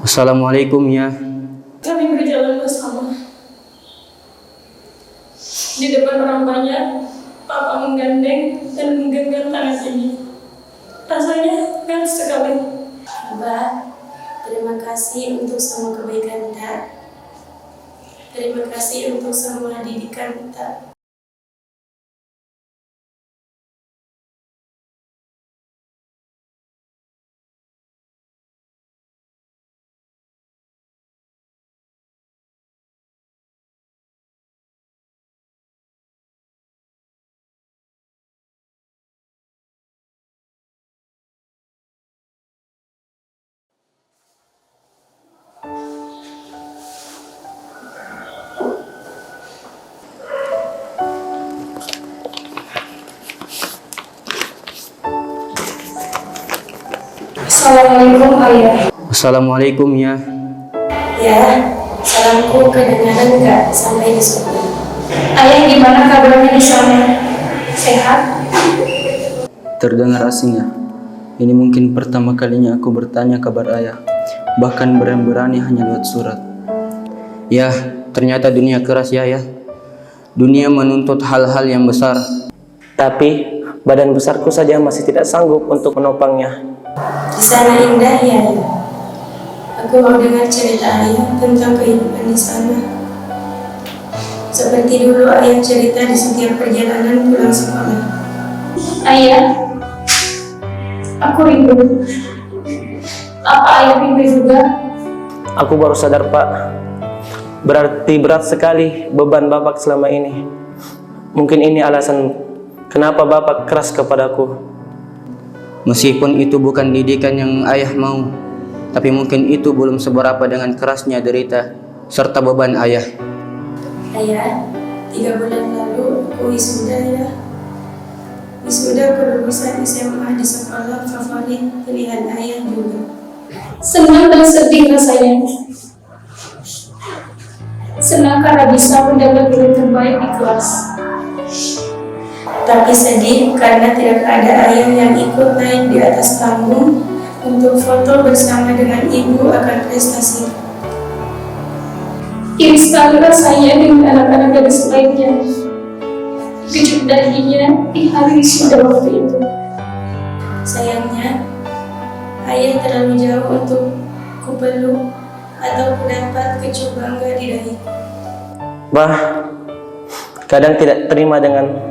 Assalamualaikum ya. Kami berjalan bersama. Di depan orang banyak, Papa menggandeng dan menggenggam tangan ini. Rasanya hangat sekali. Abah, terima kasih untuk semua kebaikan tak. Terima kasih untuk semua didikan tak. Assalamualaikum ayah. Assalamualaikum ya. Ya, salamku kedengaran gak sampai di surga. Ayah gimana kabarnya di sana? Sehat? Terdengar asing ya. Ini mungkin pertama kalinya aku bertanya kabar ayah. Bahkan berani hanya lewat surat. Ya, ternyata dunia keras ya. Dunia menuntut hal-hal yang besar. Tapi badan besarku saja masih tidak sanggup untuk menopangnya. Di sana indah ya. Aku mau dengar cerita ayah tentang kehidupan di sana. Seperti dulu ayah cerita di setiap perjalanan pulang sekolah. Ayah, aku rindu. Apa ayah rindu juga? Aku baru sadar, Pak. Berarti berat sekali beban Bapak selama ini. Mungkin ini alasan kenapa Bapak keras kepadaku. Meskipun itu bukan didikan yang ayah mau, tapi mungkin itu belum seberapa dengan kerasnya derita serta beban ayah. Ayah, 3 bulan lalu aku wisuda ya. Wisuda kelulusan SMA di sekolah favorit pilihan ayah juga. Senang dan sedih rasanya. Senang karena bisa mendapat nilai terbaik di kelas. Tapi sedih karena tidak ada ayah yang ikut naik di atas panggung untuk foto bersama dengan ibu akan prestasi. Iri sekali rasanya dengan anak-anak gadis lainnya. Kejut dahinya di hari wisuda waktu itu. Sayangnya, ayah terlalu jauh untuk kupeluk atau kudapat kecup bangga di dahi. Bah, kadang tidak terima dengan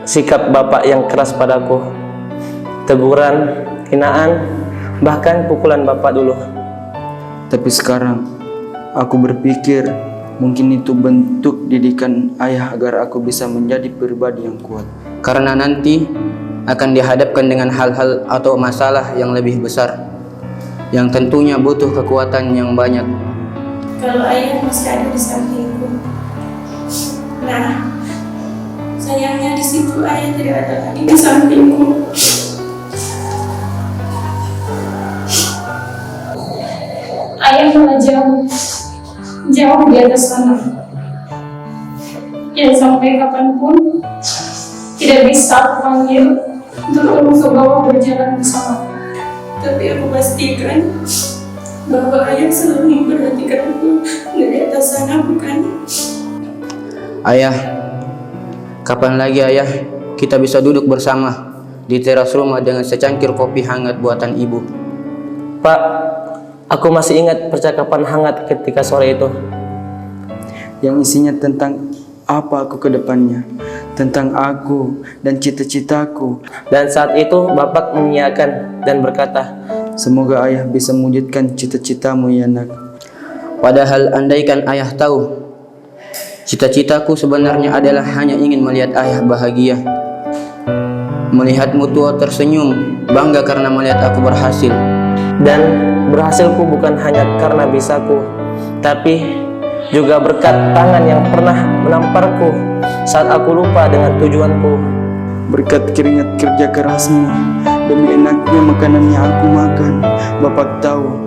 sikap Bapak yang keras padaku. Teguran, hinaan, bahkan pukulan Bapak dulu. Tapi sekarang aku berpikir mungkin itu bentuk didikan ayah agar aku bisa menjadi pribadi yang kuat. Karena nanti akan dihadapkan dengan hal-hal atau masalah yang lebih besar, yang tentunya butuh kekuatan yang banyak. Kalau ayah masih ada di sampingku. Nah, sayangnya di situ ayah tidak ada lagi di sampingku. Ayah malah jauh di atas sana. Ya sampai kapanpun tidak bisa aku panggil untuk turun ke bawah berjalan bersama. Tapi aku pastikan bahwa ayah selalu memperhatikanku dari atas sana, bukan? Ayah, kapan lagi ayah kita bisa duduk bersama di teras rumah dengan secangkir kopi hangat buatan ibu? Pak, aku masih ingat percakapan hangat ketika sore itu. Yang isinya tentang apa aku ke depannya, tentang aku dan cita-citaku. Dan saat itu Bapak mengiyakan dan berkata, Semoga ayah bisa mewujudkan cita-citamu ya nak. Padahal andaikan ayah tahu, cita-citaku sebenarnya adalah hanya ingin melihat ayah bahagia. Melihatmu tua tersenyum, bangga karena melihat aku berhasil. dan berhasilku bukan hanya karena bisaku, tapi juga berkat tangan yang pernah menamparku saat aku lupa dengan tujuanku. Berkat keringat kerja kerasmu, demi enaknya makanan yang aku makan. Bapak tahu,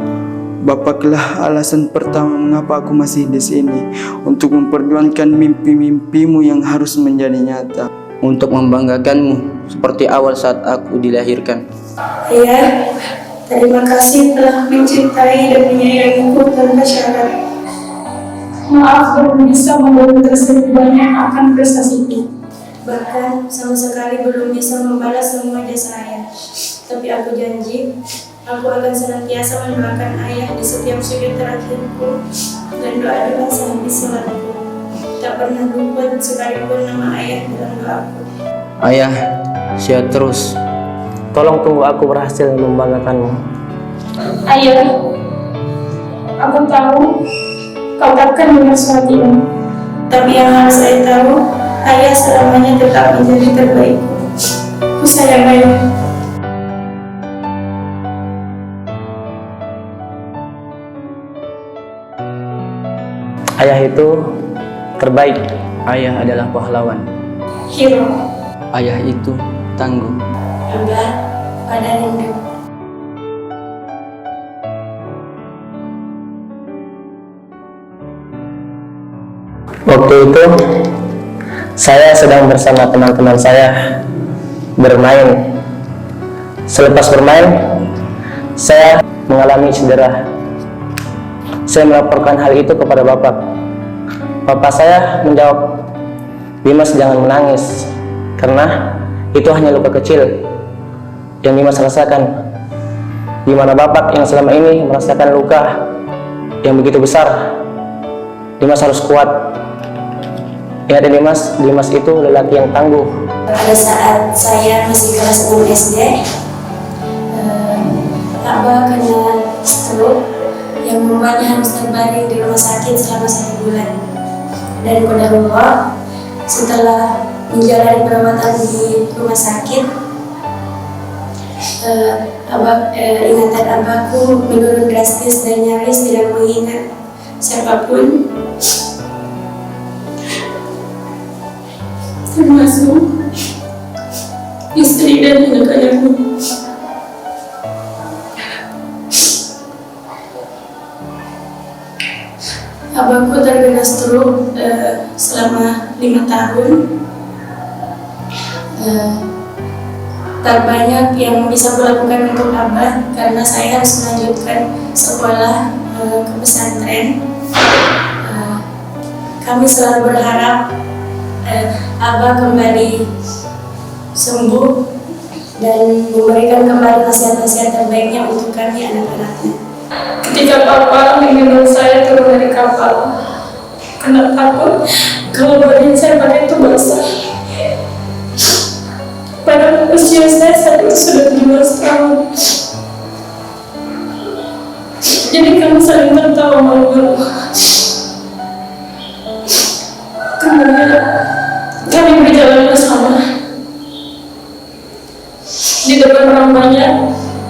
Bapaklah alasan pertama mengapa aku masih di sini, untuk memperjuangkan mimpi-mimpimu yang harus menjadi nyata. Untuk membanggakanmu seperti awal saat aku dilahirkan. Ayah, Terima kasih telah mencintai dan menyayangiku tanpa syarat. Maaf belum bisa membantu tersebut banyak akan prestasiku. Bahkan sama sekali belum bisa membalas semua jasa ayah. Tapi aku janji, aku akan senantiasa mendoakan ayah di setiap sujud terakhirku dan doa-doa sehabis sholatku. Tak pernah lupa sekalipun nama ayah dalam doaku. Ayah, sehat terus. Tolong tunggu aku berhasil membanggakanmu. Ayah, aku tahu kau takkan dengar surat ini. Tapi yang harus saya tahu, ayah selamanya tetap menjadi terbaikku. Aku sayang ayah. Ayah itu terbaik. Ayah adalah pahlawan. Hero. Ayah itu tangguh. Abah, pada rindu. Waktu itu saya sedang bersama teman-teman saya bermain. Selepas bermain, saya mengalami cedera. Saya melaporkan hal itu kepada bapak. Bapak saya menjawab, "Dimas, jangan menangis, karena itu hanya luka kecil yang Dimas rasakan. Di mana bapak yang selama ini merasakan luka yang begitu besar. Dimas harus kuat. Ingat ya Dimas itu lelaki yang tangguh." Pada saat saya masih kelas 6 SD, Abah kena stroke yang membuatnya harus terbaring di rumah sakit selama 1 bulan. Dan qadarullah, setelah menjalani perawatan di rumah sakit, ingatan abahku menurun drastis dan nyaris tidak mengingat siapapun, termasuk istri dan anak-anakku. Abahku terkena stroke selama 5 tahun. Tak banyak yang bisa kulakukan untuk Abah karena saya harus melanjutkan sekolah ke pesantren. Kami selalu berharap Abah kembali sembuh dan memberikan kembali nasihat-nasihat terbaiknya untuk kami anak-anaknya. Ketika papa mengendong saya turun dari kapal, karena takut kalau badan saya pada itu basah. Padahal usia saya saat itu sudah 17 tahun. Jadi kami saling tertawa malu-malu. Kemudian kami berjalan bersama. Di depan orang banyak,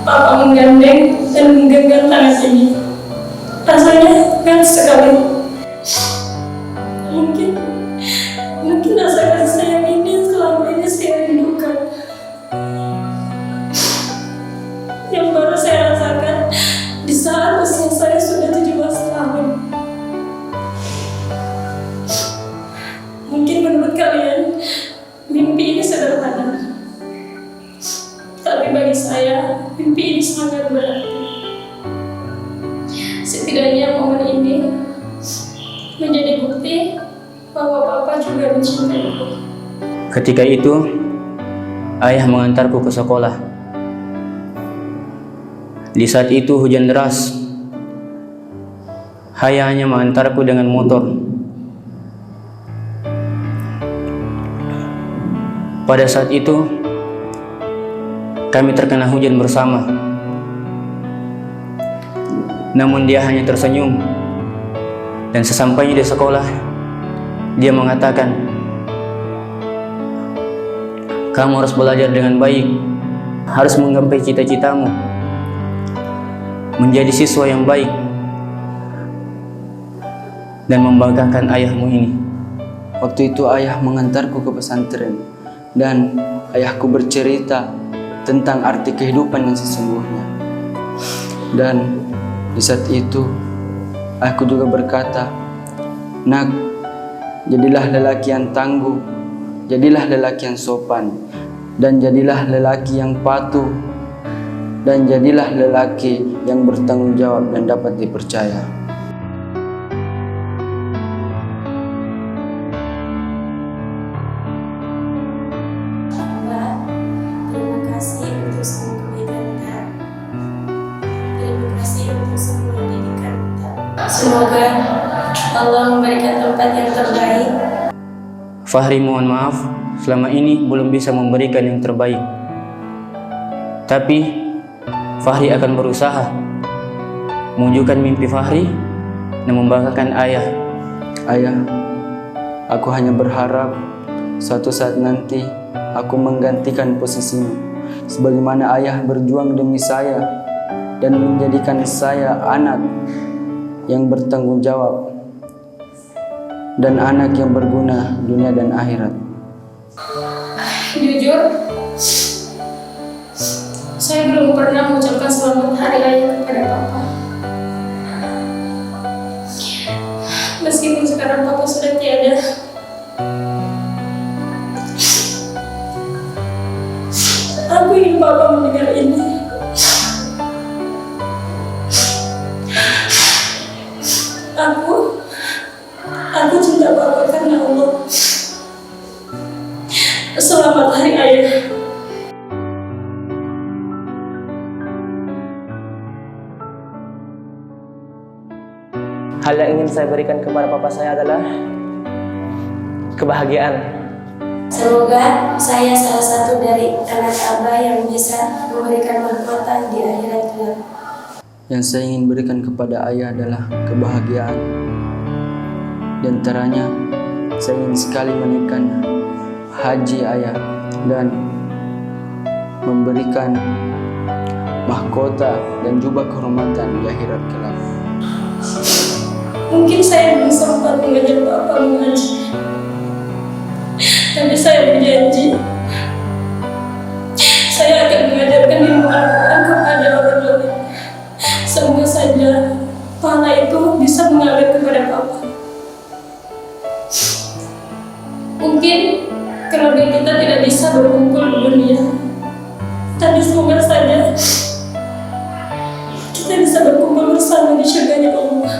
papa menggandeng dan menggenggam tangan ini. Rasanya hangat sekali. Mungkin rasa kasih sayang ini selama ini saya rindukan. Yang baru saya rasakan di saat usia saya sudah 17 tahun. Mungkin menurut kalian mimpi ini sederhana, tapi bagi saya mimpi ini sangat berarti. Setidaknya momen ini menjadi bukti bahwa papa juga mencintaiku. Ketika itu, ayah mengantarku ke sekolah. Di saat itu hujan deras. Ayah hanya mengantarku dengan motor. Pada saat itu, kami terkena hujan bersama. Namun dia hanya tersenyum. Dan sesampainya di sekolah, dia mengatakan, "Kamu harus belajar dengan baik, harus menggapai cita-citamu, menjadi siswa yang baik, dan membanggakan ayahmu ini." Waktu itu ayah mengantarku ke pesantren, dan ayahku bercerita tentang arti kehidupan yang sesungguhnya. Dan di saat itu, aku juga berkata, "Nak, jadilah lelaki yang tangguh, jadilah lelaki yang sopan, dan jadilah lelaki yang patuh dan jadilah lelaki yang bertanggung jawab dan dapat dipercaya. Mbak, terima kasih untuk semua kebaikan Kak. Terima kasih untuk semua didikan Kak. Semoga Allah memberikan tempat yang terbaik. Fahri mohon maaf, selama ini belum bisa memberikan yang terbaik. Tapi Fahri akan berusaha mewujudkan mimpi Fahri dan membanggakan ayah. Ayah, aku hanya berharap suatu saat nanti aku menggantikan posisimu. Sebagaimana ayah berjuang demi saya dan menjadikan saya anak yang bertanggung jawab dan anak yang berguna dunia dan akhirat. Jujur, saya belum pernah mengucapkan selamat hari ayah kepada papa. Meskipun sekarang papa sudah tiada, aku ingin papa mendengar ini. Aku cinta papa karena Allah. Selamat hari ayah. Hal yang ingin saya berikan kepada papa saya adalah kebahagiaan. Semoga saya salah satu dari anak Abah yang bisa memberikan mahkota di akhirat kelak. Yang saya ingin berikan kepada ayah adalah kebahagiaan. Di antaranya, saya ingin sekali menaikkan haji ayah dan memberikan mahkota dan jubah kehormatan di akhirat kelak. Mungkin saya belum sempat mengajar papa mengaji, tapi saya berjanji saya akan mengajarkan ilmu Al-Quran kepada orang lain. Semoga saja pahala itu bisa mengalir kepada papa. Mungkin keluarga kita tidak bisa berkumpul di dunia, tapi semoga saja kita bisa berkumpul bersama di surganya Allah.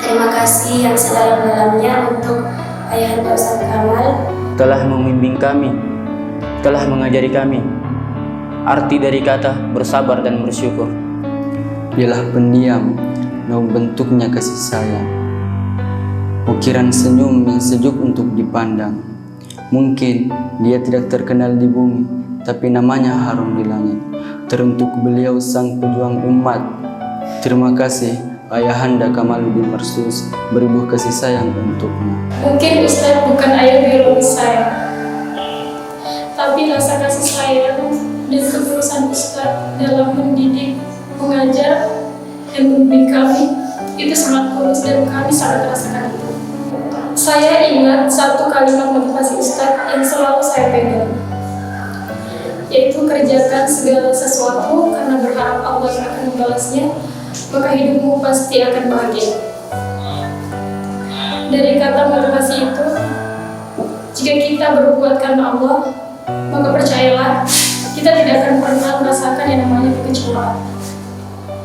Terima kasih yang sedalam-dalamnya untuk Ayahanda Ustaz Kamal. Telah membimbing kami, telah mengajari kami arti dari kata bersabar dan bersyukur. Dialah pendiam, namun bentuknya kasih sayang. Ukiran senyum yang sejuk untuk dipandang. Mungkin dia tidak terkenal di bumi, tapi namanya harum di langit. Teruntuk beliau sang pejuang umat. Terima kasih Ayahanda Kamaluddin Marsus, beribu kasih sayang untuknya. Mungkin Ustadz bukan ayah biologis saya, tapi rasa kasih sayang dan ketulusan Ustadz dalam mendidik, mengajar, dan membimbing kami itu sangat tulus dan kami sangat merasakan itu. Saya ingat satu kalimat motivasi Ustadz yang selalu saya pegang, yaitu kerjakan segala sesuatu karena berharap Allah yang akan membalasnya, maka hidupmu pasti akan bahagia. Dari kata motivasi itu, jika kita berbuat karena Allah, maka percayalah, kita tidak akan pernah merasakan yang namanya kekecewaan.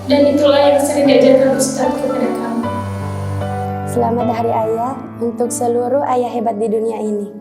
Dan itulah yang sering diajarkan Ustadz kepada kami. Selamat Hari Ayah untuk seluruh ayah hebat di dunia ini.